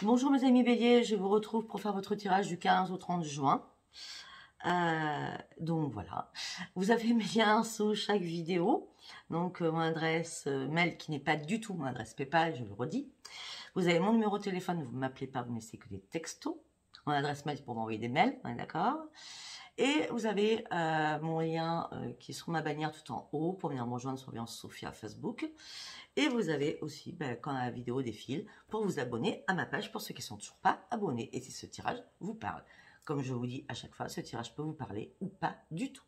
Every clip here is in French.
Bonjour mes amis béliers, je vous retrouve pour faire votre tirage du 15 au 30 juin. Donc voilà, vous avez mes liens sous chaque vidéo. Donc mon adresse mail qui n'est pas du tout mon adresse PayPal, je le redis. Vous avez mon numéro de téléphone, vous ne m'appelez pas, vous ne laissez que des textos. Mon adresse mail pour m'envoyer des mails, on est d'accord. Et vous avez mon lien qui est sur ma bannière tout en haut pour venir me rejoindre sur Viance Sophia Facebook. Et vous avez aussi, quand la vidéo défile, pour vous abonner à ma page pour ceux qui ne sont toujours pas abonnés. Et si ce tirage vous parle. Comme je vous dis à chaque fois, ce tirage peut vous parler ou pas du tout.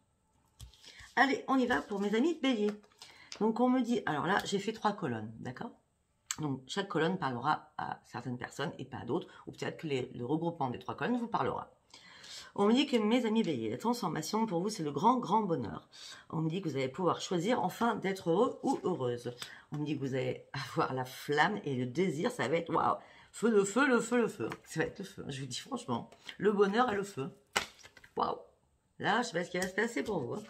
Allez, on y va pour mes amis béliers. Donc on me dit, alors là, j'ai fait 3 colonnes, d'accord? Donc chaque colonne parlera à certaines personnes et pas à d'autres. Ou peut-être que le regroupement des 3 colonnes vous parlera. On me dit que mes amis béliers, la transformation pour vous c'est le grand bonheur. On me dit que vous allez pouvoir choisir enfin d'être heureux ou heureuse. On me dit que vous allez avoir la flamme et le désir, ça va être waouh, feu, le feu, le feu, le feu. Ça va être le feu, je vous dis franchement, le bonheur et le feu. Waouh. Là, je sais pas ce qui va se passer pour vous.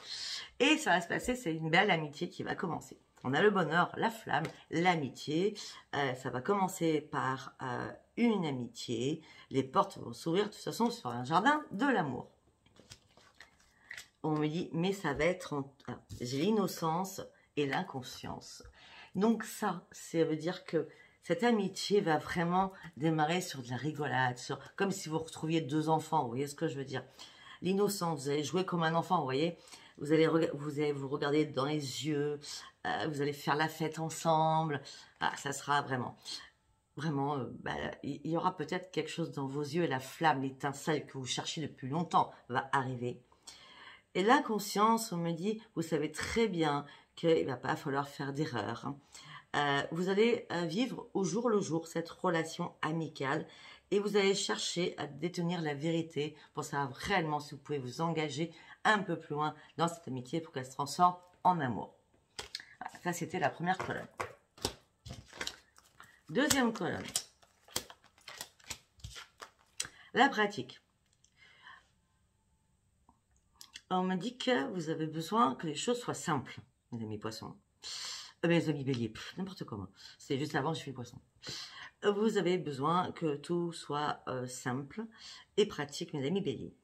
Et ça va se passer, c'est une belle amitié qui va commencer. On a le bonheur, la flamme, l'amitié. Ça va commencer par une amitié. Les portes vont s'ouvrir de toute façon sur un jardin de l'amour. On me dit, mais ça va être... J'ai l'innocence et l'inconscience. Donc ça veut dire que cette amitié va vraiment démarrer sur de la rigolade, comme si vous retrouviez 2 enfants, vous voyez ce que je veux dire. L'innocence, vous allez jouer comme un enfant, vous voyez. Vous allez vous regarder dans les yeux, vous allez faire la fête ensemble. Ça sera vraiment, il y aura peut-être quelque chose dans vos yeux, la flamme, l'étincelle que vous cherchez depuis longtemps va arriver. Et l'inconscience, on me dit, vous savez très bien qu'il ne va pas falloir faire d'erreur. Vous allez vivre au jour le jour cette relation amicale et vous allez chercher à détenir la vérité pour savoir réellement si vous pouvez vous engager un peu plus loin dans cette amitié pour qu'elle se transforme en amour. Voilà, ça, c'était la première colonne. Deuxième colonne. La pratique. On me dit que vous avez besoin que les choses soient simples, mes amis poissons. Mes amis béliers, n'importe comment. C'est juste avant, je suis poisson. Vous avez besoin que tout soit simple et pratique, mes amis béliers.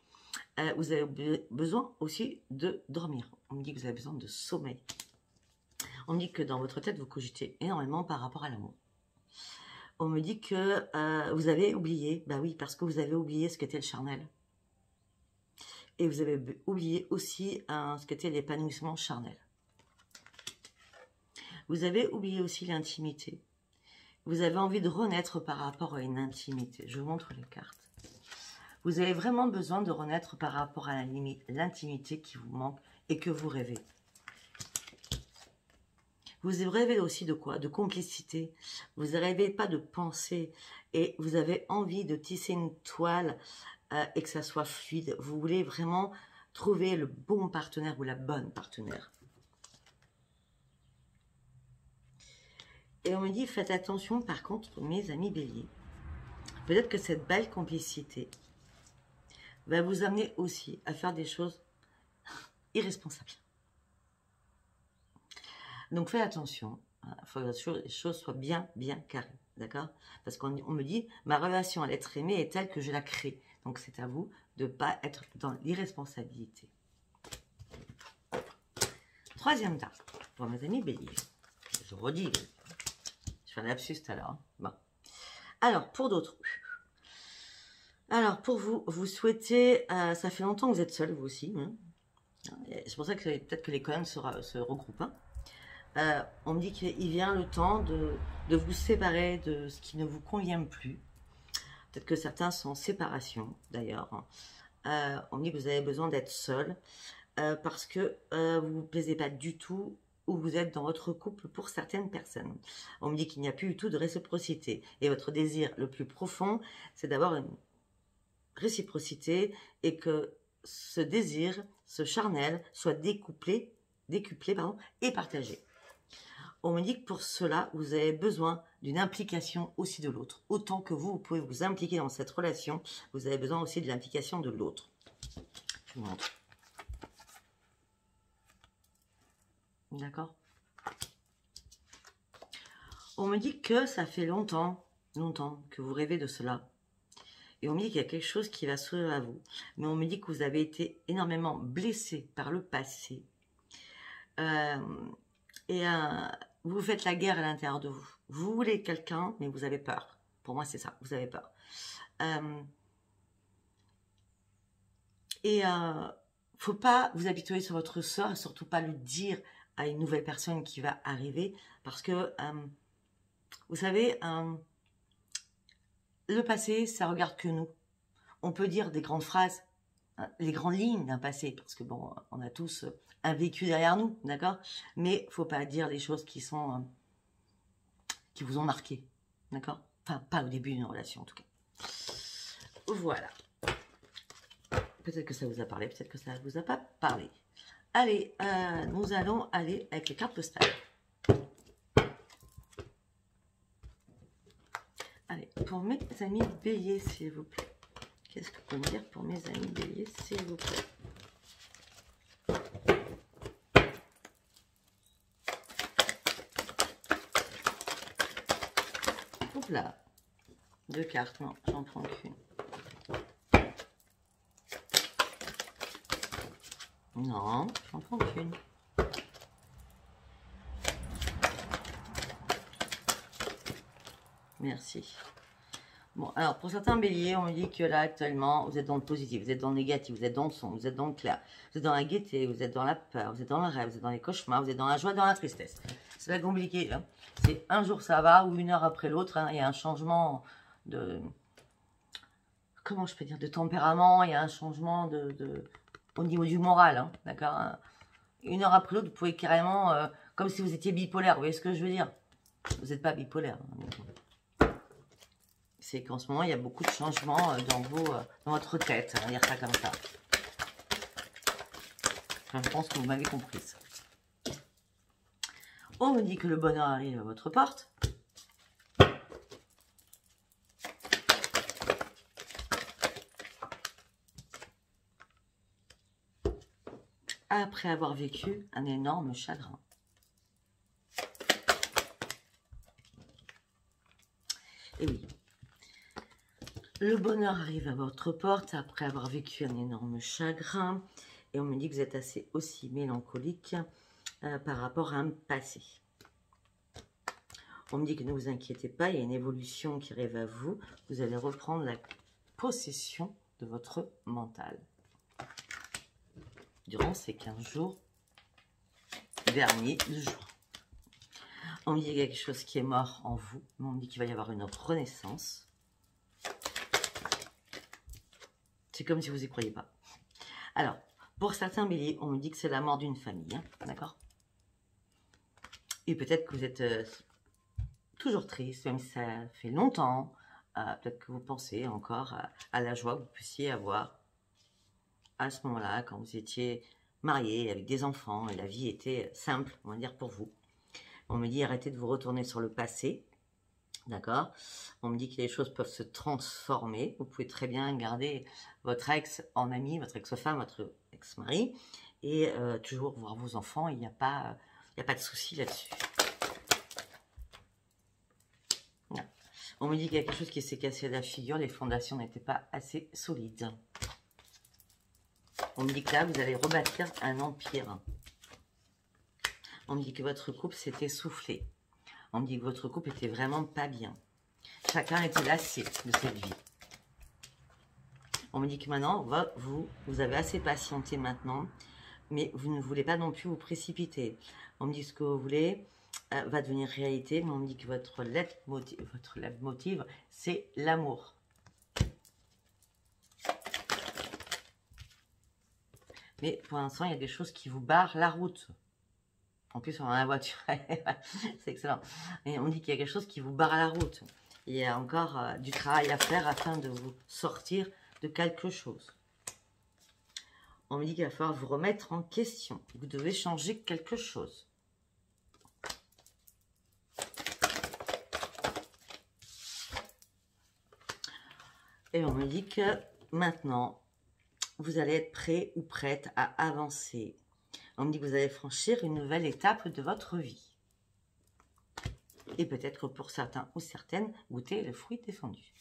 Vous avez besoin aussi de dormir. On me dit que vous avez besoin de sommeil. On me dit que dans votre tête, vous cogitez énormément par rapport à l'amour. On me dit que vous avez oublié, bah oui, parce que vous avez oublié ce qu'était le charnel. Et vous avez oublié aussi ce qu'était l'épanouissement charnel. Vous avez oublié aussi l'intimité. Vous avez envie de renaître par rapport à une intimité. Je vous montre les cartes. Vous avez vraiment besoin de renaître par rapport à l'intimité qui vous manque et que vous rêvez. Vous rêvez aussi de quoi? De complicité. Vous ne rêvez pas de pensée et vous avez envie de tisser une toile et que ça soit fluide. Vous voulez vraiment trouver le bon partenaire ou la bonne partenaire. Et on me dit, faites attention par contre, mes amis béliers. Peut-être que cette belle complicité va vous amener aussi à faire des choses irresponsables. Donc faites attention, il faut que les choses soient bien carrées, d'accord? Parce qu'on me dit, ma relation à l'être aimé est telle que je la crée. Donc c'est à vous de ne pas être dans l'irresponsabilité. Troisième dame, pour mes amis béliers. Je redis, je fais un lapsus tout à l'heure. Bon. Alors, pour d'autres. Alors, pour vous, vous souhaitez... ça fait longtemps que vous êtes seul, vous aussi. Hein. C'est pour ça que peut-être que les colonnes se regroupent. Hein. On me dit qu'il vient le temps de vous séparer de ce qui ne vous convient plus. Peut-être que certains sont en séparation, d'ailleurs. On me dit que vous avez besoin d'être seul parce que vous ne vous plaisez pas du tout où vous êtes dans votre couple pour certaines personnes. On me dit qu'il n'y a plus du tout de réciprocité. Et votre désir le plus profond, c'est d'avoir une réciprocité et que ce désir, ce charnel, soit décuplé et partagé. On me dit que pour cela, vous avez besoin d'une implication aussi de l'autre. Autant que vous pouvez vous impliquer dans cette relation, vous avez besoin aussi de l'implication de l'autre. Je vous montre. D'accord? On me dit que ça fait longtemps longtemps que vous rêvez de cela. Et on me dit qu'il y a quelque chose qui va s'ouvrir à vous. Mais on me dit que vous avez été énormément blessé par le passé. Et vous faites la guerre à l'intérieur de vous. Vous voulez quelqu'un, mais vous avez peur. Pour moi, c'est ça, vous avez peur. Faut pas vous habituer sur votre sort et surtout pas le dire à une nouvelle personne qui va arriver. Parce que, vous savez, le passé, ça regarde que nous. On peut dire des grandes phrases, les grandes lignes d'un passé, parce que bon, on a tous un vécu derrière nous, d'accord? Mais faut pas dire les choses qui sont qui vous ont marqué, d'accord? Enfin, pas au début d'une relation en tout cas. Voilà. Peut-être que ça vous a parlé, peut-être que ça ne vous a pas parlé. Allez, nous allons aller avec les cartes postales. Allez, pour mes amis béliers, s'il vous plaît. Qu'est-ce que vous pouvez me dire pour mes amis béliers, s'il vous plaît? Hop là. 2 cartes, non, j'en prends qu'une. Non, j'en prends qu'une. Merci. Bon, alors pour certains béliers, on me dit que là actuellement, vous êtes dans le positif, vous êtes dans le négatif, vous êtes dans le sombre, vous êtes dans le clair, vous êtes dans la gaieté, vous êtes dans la peur, vous êtes dans le rêve, vous êtes dans les cauchemars, vous êtes dans la joie, dans la tristesse. C'est pas compliqué, hein. C'est un jour ça va ou une heure après l'autre, hein. Il y a un changement de... Comment je peux dire? De tempérament, il y a un changement au niveau du moral, hein, d'accord, hein. Une heure après l'autre, vous pouvez carrément, comme si vous étiez bipolaire, vous voyez ce que je veux dire? Vous n'êtes pas bipolaire, hein. C'est qu'en ce moment, il y a beaucoup de changements dans votre tête. On va dire ça comme ça. Enfin, je pense que vous m'avez compris. On me dit que le bonheur arrive à votre porte. Après avoir vécu un énorme chagrin. Et oui. Le bonheur arrive à votre porte après avoir vécu un énorme chagrin. Et on me dit que vous êtes aussi mélancolique par rapport à un passé. On me dit que ne vous inquiétez pas, il y a une évolution qui arrive à vous. Vous allez reprendre la possession de votre mental. Durant ces 15 jours derniers jours. On me dit qu'il y a quelque chose qui est mort en vous. On me dit qu'il va y avoir une autre renaissance. C'est comme si vous n'y croyez pas. Alors, pour certains béliers, on me dit que c'est la mort d'une famille, hein, d'accord? Et peut-être que vous êtes toujours triste, même si ça fait longtemps. Peut-être que vous pensez encore à la joie que vous puissiez avoir à ce moment-là, quand vous étiez marié avec des enfants et la vie était simple, on va dire, pour vous. On me dit arrêtez de vous retourner sur le passé. D'accord? On me dit que les choses peuvent se transformer. Vous pouvez très bien garder votre ex en ami, votre ex-femme, votre ex-mari, et toujours voir vos enfants. Il n'y a pas de souci là-dessus. On me dit qu'il y a quelque chose qui s'est cassé à la figure. Les fondations n'étaient pas assez solides. On me dit que là, vous allez rebâtir un empire. On me dit que votre couple s'est essoufflé. On me dit que votre couple était vraiment pas bien. Chacun était lassé de cette vie. On me dit que maintenant, vous avez assez patienté maintenant, mais vous ne voulez pas non plus vous précipiter. On me dit que ce que vous voulez va devenir réalité, mais on me dit que votre leitmotiv, c'est l'amour. Mais pour l'instant, il y a des choses qui vous barrent la route. En plus, on a la voiture. C'est excellent. Et on dit qu'il y a quelque chose qui vous barre la route. Il y a encore du travail à faire afin de vous sortir de quelque chose. On me dit qu'il va falloir vous remettre en question. Vous devez changer quelque chose. Et on me dit que maintenant, vous allez être prêt ou prête à avancer. On me dit que vous allez franchir une nouvelle étape de votre vie. Et peut-être que pour certains ou certaines, goûter le fruit défendu.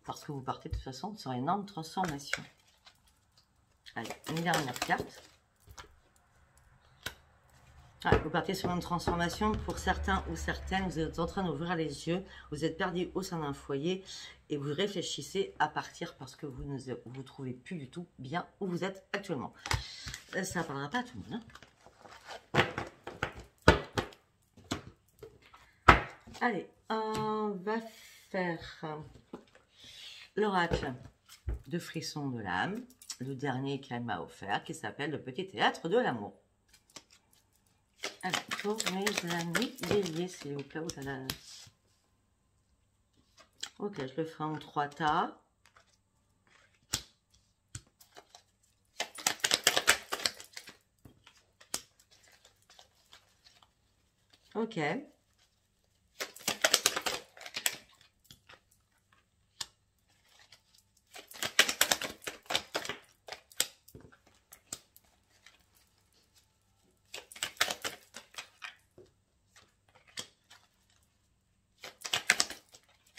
Parce que vous partez de toute façon sur une énorme transformation. Allez, une dernière carte. Ah, vous partez sur une transformation. Pour certains ou certaines, vous êtes en train d'ouvrir les yeux. Vous êtes perdu au sein d'un foyer et vous réfléchissez à partir parce que vous ne vous trouvez plus du tout bien où vous êtes actuellement. Ça ne parlera pas à tout le monde. Hein. Allez, on va faire l'oracle de Frisson de l'âme. Le dernier qu'elle m'a offert qui s'appelle Le Petit Théâtre de l'amour. Alors, pour mes amis béliers, s'il vous plaît. Oh là là. Ok, je le ferai en 3 tas. Ok.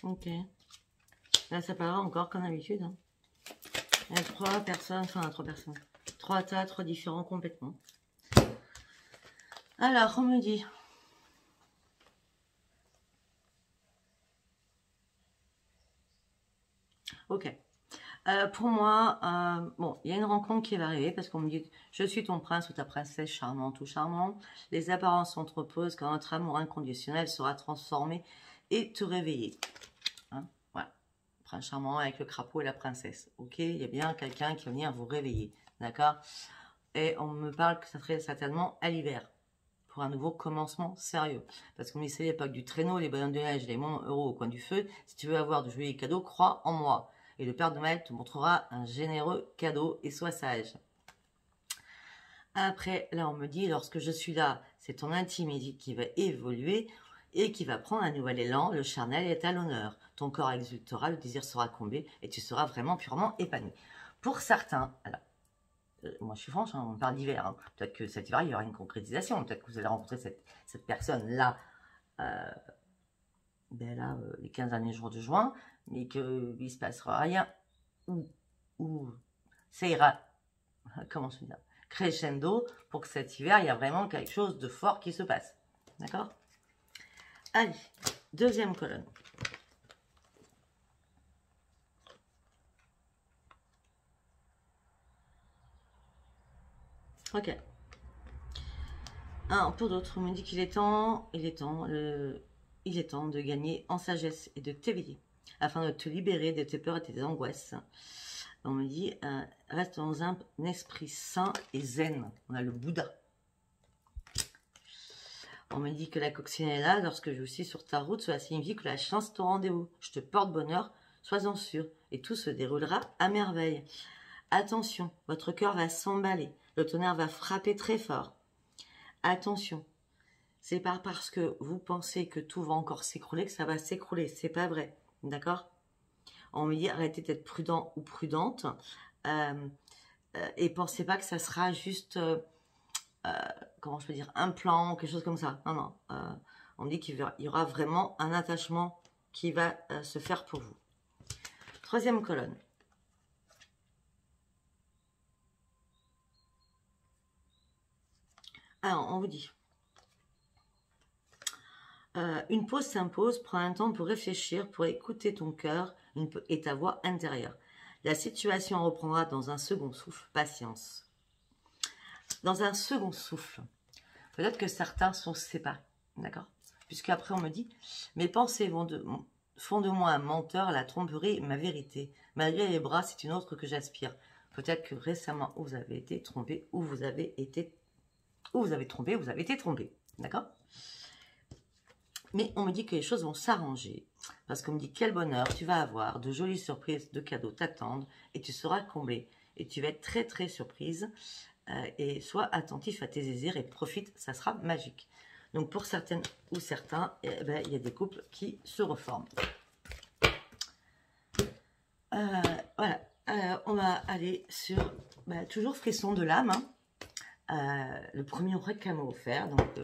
Ok. Là, ça paraît encore comme d'habitude. Hein. Il y a 3 personnes, enfin 3 personnes. 3 tas, 3 différents complètement. Alors, on me dit. Ok. Pour moi, bon, il y a une rencontre qui va arriver parce qu'on me dit je suis ton prince ou ta princesse charmante ou charmant. Les apparences s'entreposent quand notre amour inconditionnel sera transformé et te réveiller. Hein, voilà. Prince charmant avec le crapaud et la princesse. Ok, il y a bien quelqu'un qui va venir vous réveiller. D'accord. Et on me parle que ça serait certainement à l'hiver. Pour un nouveau commencement sérieux. Parce qu'on me dit c'est l'époque du traîneau, les bonhommes de neige, les moments euros au coin du feu. Si tu veux avoir de jolis cadeaux, crois en moi. Et le Père Noël te montrera un généreux cadeau et sois sage. Après, là, on me dit, lorsque je suis là, c'est ton intimité qui va évoluer et qui va prendre un nouvel élan. Le charnel est à l'honneur. Ton corps exultera, le désir sera comblé et tu seras vraiment purement épanoui. Pour certains, alors, moi je suis franche, hein, on parle d'hiver. Hein. Peut-être que cet hiver, il y aura une concrétisation. Peut-être que vous allez rencontrer cette personne-là les 15 derniers jours de juin, mais qu'il ne se passera rien. Ou ça ira, comment je veux dire, crescendo pour que cet hiver, il y a vraiment quelque chose de fort qui se passe. D'accord? Allez, deuxième colonne. Ok. Pour d'autres, on me dit qu'il est temps, il est temps de gagner en sagesse et de t'éveiller afin de te libérer de tes peurs et tes angoisses. On me dit, reste dans un esprit sain et zen. On a le Bouddha. On me dit que la coccinelle est là. Lorsque je suis sur ta route, cela signifie que la chance est au rendez-vous. Je te porte bonheur, sois-en sûr. Et tout se déroulera à merveille. Attention, votre cœur va s'emballer. Le tonnerre va frapper très fort. Attention, c'est pas parce que vous pensez que tout va encore s'écrouler que ça va s'écrouler. C'est pas vrai. D'accord? On me dit arrêtez d'être prudent ou prudente et pensez pas que ça sera juste, comment je peux dire, un plan, quelque chose comme ça. Non, non. On me dit qu'il y aura vraiment un attachement qui va se faire pour vous. Troisième colonne. Alors, on vous dit une pause s'impose, prends un temps pour réfléchir, pour écouter ton cœur et ta voix intérieure. La situation reprendra dans un second souffle, patience. Dans un second souffle, peut-être que certains sont séparés, d'accord? Puisqu'après on me dit, mes pensées font de moi un menteur, la tromperie, ma vérité. Malgré les bras, c'est une autre que j'aspire. Peut-être que récemment, vous avez été trompé, ou vous avez été trompé, d'accord? Mais on me dit que les choses vont s'arranger. Parce qu'on me dit quel bonheur tu vas avoir, de jolies surprises, de cadeaux t'attendent, et tu seras comblé. Et tu vas être très très surprise. Et sois attentif à tes désirs et profite, ça sera magique. Donc pour certaines ou certains, eh ben, il y a des couples qui se reforment. Voilà, on va aller sur toujours frisson de l'âme. le premier oreille qu'elle m'a offert, donc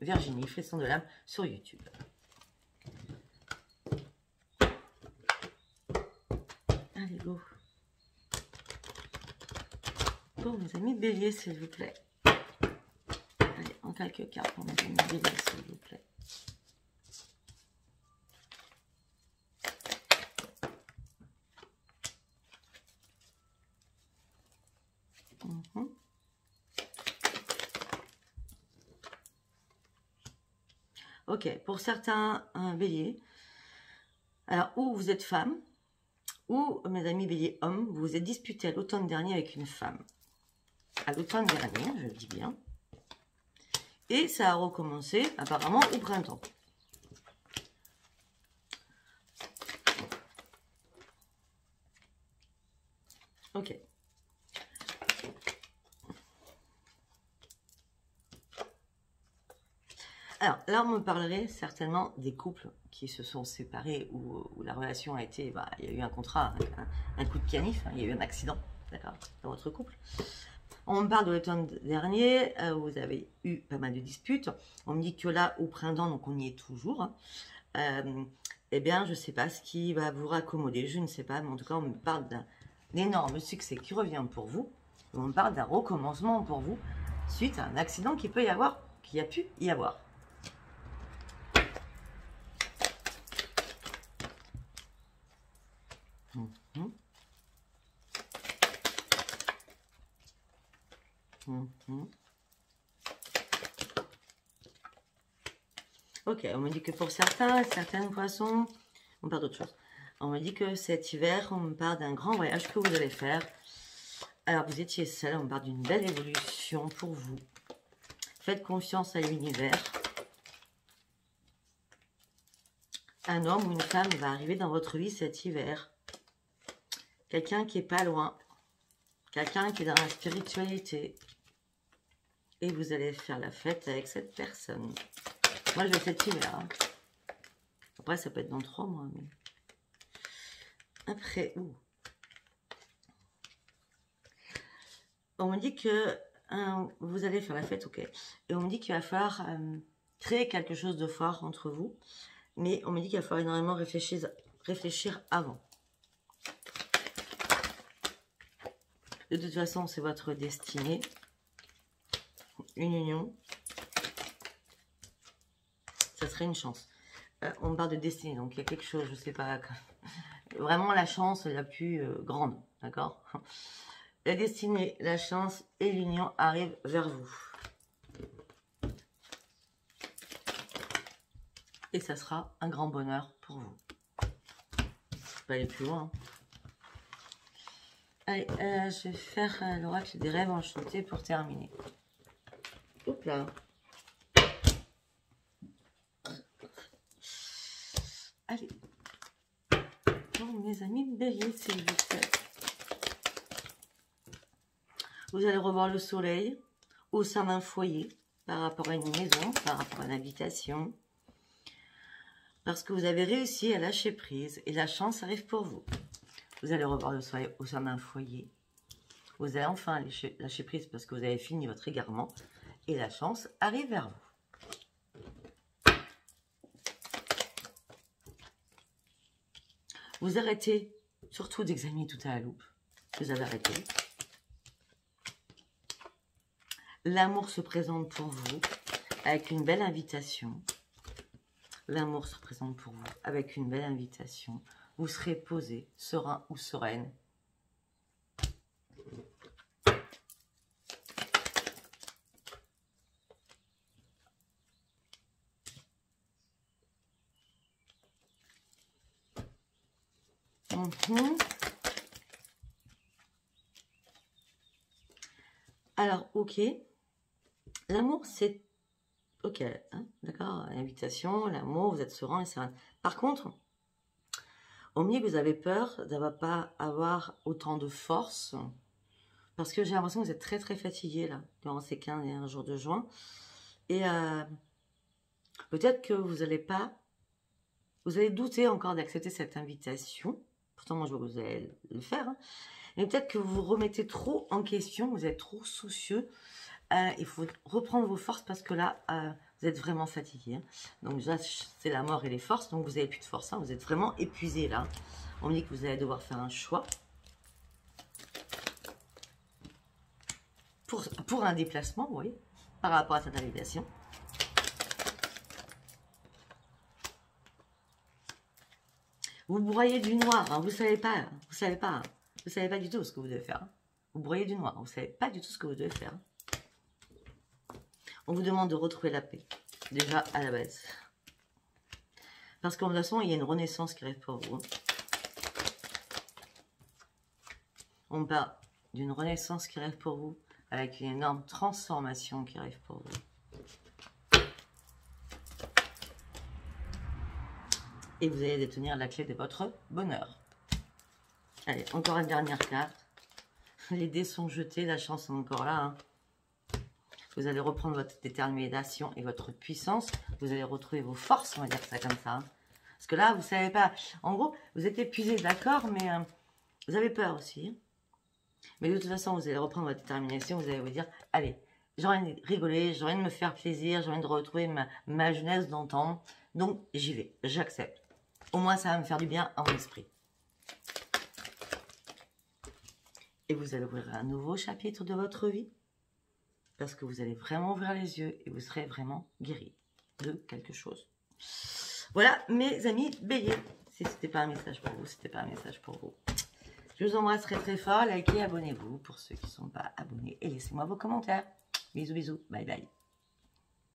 Virginie, Frisson de l'âme, sur YouTube. Allez, go. Pour mes amis béliers, s'il vous plaît. Allez, en quelques cartes pour mes amis béliers, s'il vous plaît. Ok, pour certains béliers, alors ou vous êtes femme, ou mes amis béliers hommes, vous vous êtes disputé à l'automne dernier avec une femme. À l'automne dernier, je le dis bien. Et ça a recommencé apparemment au printemps. Ok. Alors, là, on me parlerait certainement des couples qui se sont séparés où la relation a été... Bah, il y a eu un contrat, un coup de canif, hein, il y a eu un accident, d'accord, dans votre couple. On me parle de l'automne dernier, où vous avez eu pas mal de disputes. On me dit que là, au printemps, donc on y est toujours. Eh bien, je ne sais pas ce qui va vous raccommoder, je ne sais pas, mais en tout cas, on me parle d'un énorme succès qui revient pour vous. On me parle d'un recommencement pour vous, suite à un accident qui peut y avoir, qui a pu y avoir. Ok, on me dit que pour certaines poissons, on parle d'autre chose. On me dit que cet hiver, on me parle d'un grand voyage que vous allez faire. Alors, vous étiez seul, on me parle d'une belle évolution pour vous. Faites confiance à l'univers. Un homme ou une femme va arriver dans votre vie cet hiver. Quelqu'un qui est pas loin. Quelqu'un qui est dans la spiritualité. Et vous allez faire la fête avec cette personne. Moi, je vais cet hiver. Hein. Après, ça peut être dans 3 mois. Mais... Après, on me dit que vous allez faire la fête, ok. Et on me dit qu'il va falloir créer quelque chose de fort entre vous. Mais on me dit qu'il va falloir énormément réfléchir avant. De toute façon, c'est votre destinée. Une union. Ça serait une chance. On me parle de destinée, donc il y a quelque chose, je sais pas. Vraiment la chance la plus grande, d'accord? La destinée, la chance et l'union arrivent vers vous. Et ça sera un grand bonheur pour vous. Je peux aller plus loin. Allez, je vais faire l'oracle des rêves enchantés pour terminer. Hop là. Allez. Pour mes amis béliers, s'il vous plaît. Vous allez revoir le soleil au sein d'un foyer par rapport à une maison, par rapport à une habitation. Parce que vous avez réussi à lâcher prise et la chance arrive pour vous. Vous allez revoir le soleil au sein d'un foyer. Vous allez enfin lâcher prise parce que vous avez fini votre égarement et la chance arrive vers vous. Vous arrêtez surtout d'examiner tout à la loupe. Vous avez arrêté. L'amour se présente pour vous avec une belle invitation. L'amour se présente pour vous avec une belle invitation. Vous serez posé, serein ou sereine. Alors, ok. L'amour, c'est... Ok, hein, d'accord, l'invitation, l'amour, vous êtes serein et sereine. Par contre, on me dit que vous avez peur de ne pas avoir autant de force. Parce que j'ai l'impression que vous êtes très très fatigué là, durant ces 15 derniers jours de juin. Et peut-être que vous n'allez pas... Vous allez douter encore d'accepter cette invitation. Pourtant, moi, je vois que vous allez le faire. Hein. Mais peut-être que vous vous remettez trop en question, vous êtes trop soucieux il faut reprendre vos forces parce que là, vous êtes vraiment fatigué. Hein. Donc déjà, c'est la mort et les forces. Donc vous n'avez plus de force. Hein. Vous êtes vraiment épuisé là. On me dit que vous allez devoir faire un choix. Pour un déplacement, vous voyez, par rapport à cette navigation. Vous broyez du noir, hein, vous savez pas du tout ce que vous devez faire. Hein. Vous broyez du noir, vous savez pas du tout ce que vous devez faire. Hein. On vous demande de retrouver la paix, déjà à la base. Parce qu'en toute façon, il y a une renaissance qui arrive pour vous. On parle d'une renaissance qui arrive pour vous, avec une énorme transformation qui arrive pour vous. Et vous allez détenir la clé de votre bonheur. Allez, encore une dernière carte. Les dés sont jetés, la chance est encore là. Hein. Vous allez reprendre votre détermination et votre puissance. Vous allez retrouver vos forces, on va dire ça comme ça. Hein. Parce que là, vous ne savez pas. En gros, vous êtes épuisé, d'accord, mais vous avez peur aussi. Hein. Mais de toute façon, vous allez reprendre votre détermination. Vous allez vous dire, allez, j'ai envie de rigoler, j'ai envie de me faire plaisir, j'ai envie de retrouver ma jeunesse d'antan. Donc, j'y vais, j'accepte. Au moins, ça va me faire du bien à mon esprit. Et vous allez ouvrir un nouveau chapitre de votre vie. Parce que vous allez vraiment ouvrir les yeux et vous serez vraiment guéri de quelque chose. Voilà, mes amis béliers. Si ce n'était pas un message pour vous, c'était pas un message pour vous. Je vous embrasse très très fort. Likez, abonnez-vous pour ceux qui ne sont pas abonnés. Et laissez-moi vos commentaires. Bisous, bisous. Bye bye.